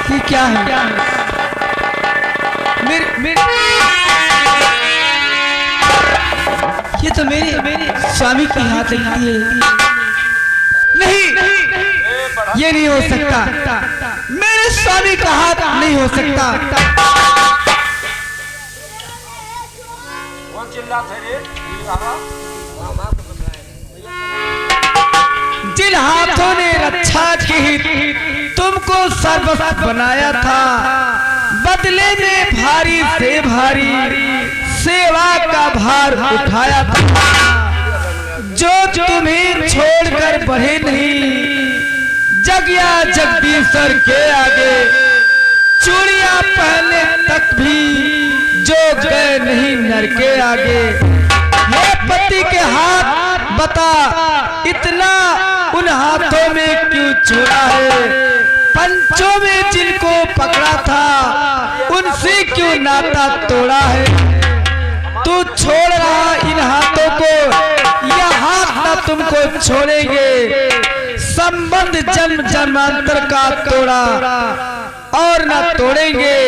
ये क्या है? ये तो मेरे स्वामी की हाथ लगती है। नहीं, ये नहीं हो सकता। मेरे स्वामी का हाथ नहीं हो सकता। जिन हाथों ने रक्षा की तुमको सर्वस्व बनाया था, बदले में भारी से भारी सेवा का भार उठाया था, जो तुम्हें छोड़कर बढ़े नहीं। जगिया जगदीश्वर के आगे चूड़ियां पहने तक भी जो गए नहीं नर के आगे। हे पति के हाथ बता, इतना उन हाथों में क्यों छोड़ा है? पंचों में जिनको पकड़ा था उनसे क्यों नाता तोड़ा है? तू छोड़ रहा इन हाथों को, यह हाथ न तुमको छोड़ेंगे। संबंध जन्म जन्मांतर का तोड़ा और न तोड़ेंगे।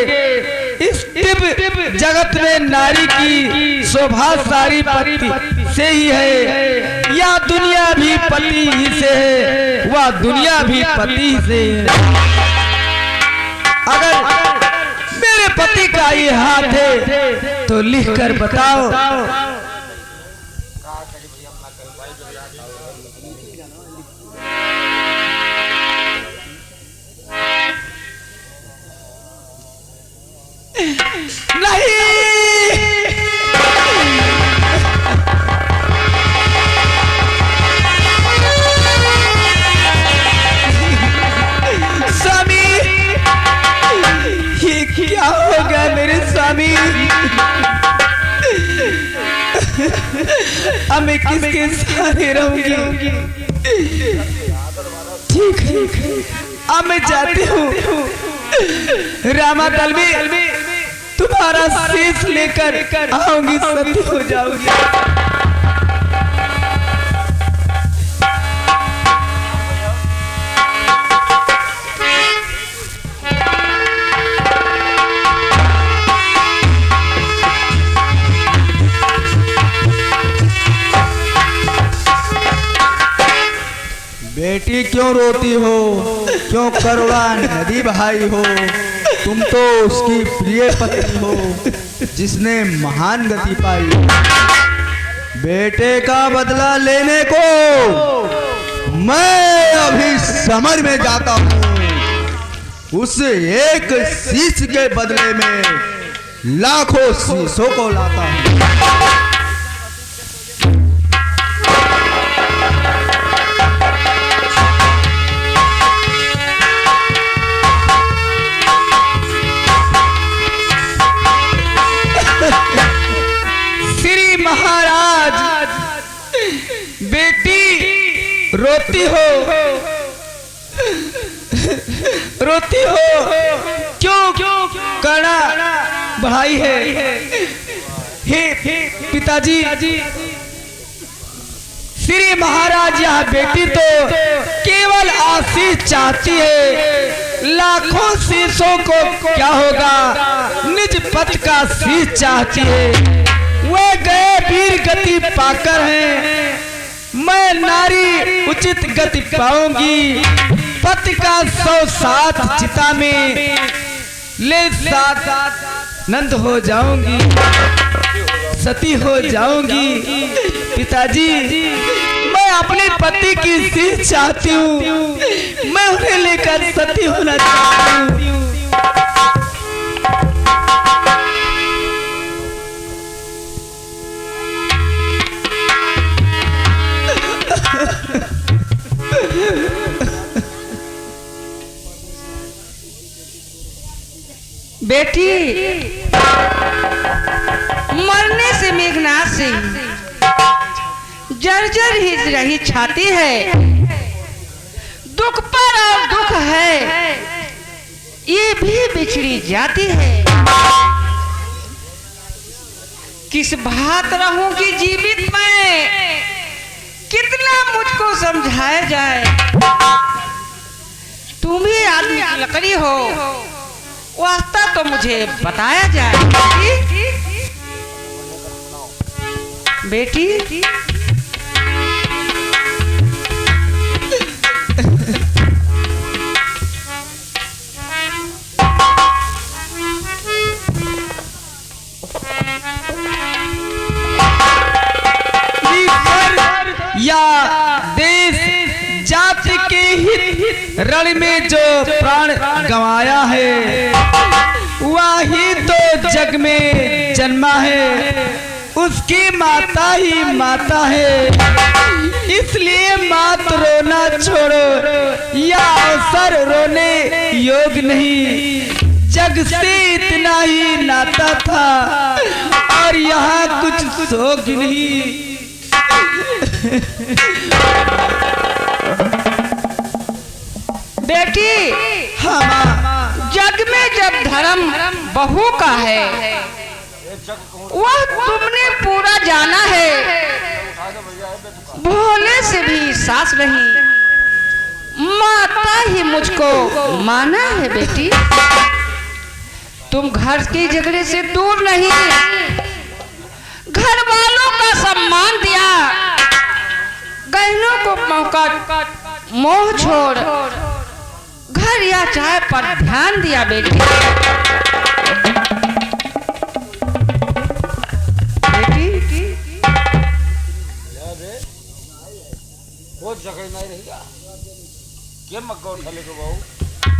इस दिव्य जगत में नारी की शोभा सारी पति से ही है, या दुनिया भी पति ही से है, वह दुनिया भी पति से है। अगर मेरे पति का ये हाथ है तो लिख कर बताओ। नहीं, स्वामी, ये क्या होगा मेरे स्वामी? अब मैं किसके सहारे रहूंगी? ठीक है, अब मैं जाती हूँ। रामा दल में तुम्हारा शीश लेकर आऊंगी, सती हो जाऊंगी। बेटी क्यों रोती हो? क्यों करुणा नदी बहाई हो? तुम तो उसकी प्रिय पत्नी हो जिसने महान गति पाई। बेटे का बदला लेने को मैं अभी समर में जाता हूँ। उस एक शीश के बदले में लाखों शीशों को लाता हूँ। रोती हो क्यों करना बढ़ाई है? हे पिताजी, श्री महाराज, यह बेटी तो केवल आशीष चाहती है। लाखों शीशों को क्या होगा? निज पति का शीश चाहती है। वे गए वीर गति पाकर हैं, मैं नारी उचित गति पाऊंगी। पति का 100 साथ चिता में ले साथ नंद हो जाऊंगी, सती हो जाऊंगी। पिताजी, मैं अपने पति की शीश चाहती हूँ, मैं उन्हें लेकर सती होना चाहती हूँ। बेटी, मरने से मेघनाथ सिंह जर्जर ही रही छाती है। दुख पर और दुख है, ये भी बिछड़ी जाती है। किस भात रहूंगी जीवित मैं, कितना मुझको समझाया जाए? तुम ही आदमी की लकड़ी हो, वास्ता तो मुझे बताया जाए। बेटी या देश जाति के हित रण में जो प्राण गंवाया है, वही तो जग में जन्मा है, उसकी माता ही माता है। इसलिए मात रोना छोड़ो, या अवसर रोने योग नहीं। जग से इतना ही नाता था और यहाँ कुछ शोक नहीं। बेटी, हाँ, जग में जब धर्म बहू का है, वह तुमने पूरा जाना है। भोले से भी सास नहीं, माता ही मुझको माना है। बेटी, तुम घर के झगड़े से दूर नहीं, घर वालों का सम्मान दिया, गहनों को मौका मोह छोड़ घर या चाय पर ध्यान दिया। बेटी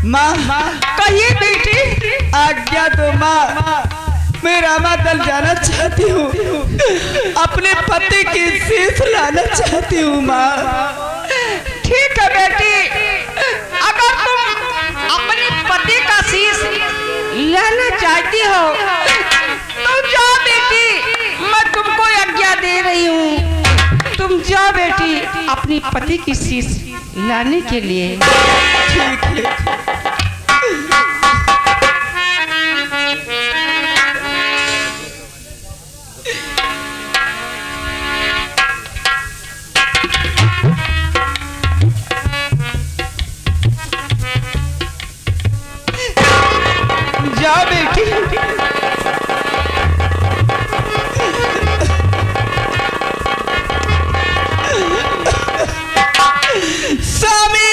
माँ, कहिए बेटी। आज्ञा दो माँ, मैं रामादल जाना चाहती हूँ, अपने पति की शीश लाना चाहती हूँ माँ। ठीक है बेटी, अगर तुम अपने पति का शीश लेना चाहती हो तो जाओ बेटी, मैं तुमको आज्ञा दे रही हूँ। तुम जाओ बेटी अपनी पति की शीश लाने के लिए। ठीक है। जाओ बेटी। स्वामी,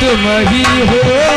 तुम ही हो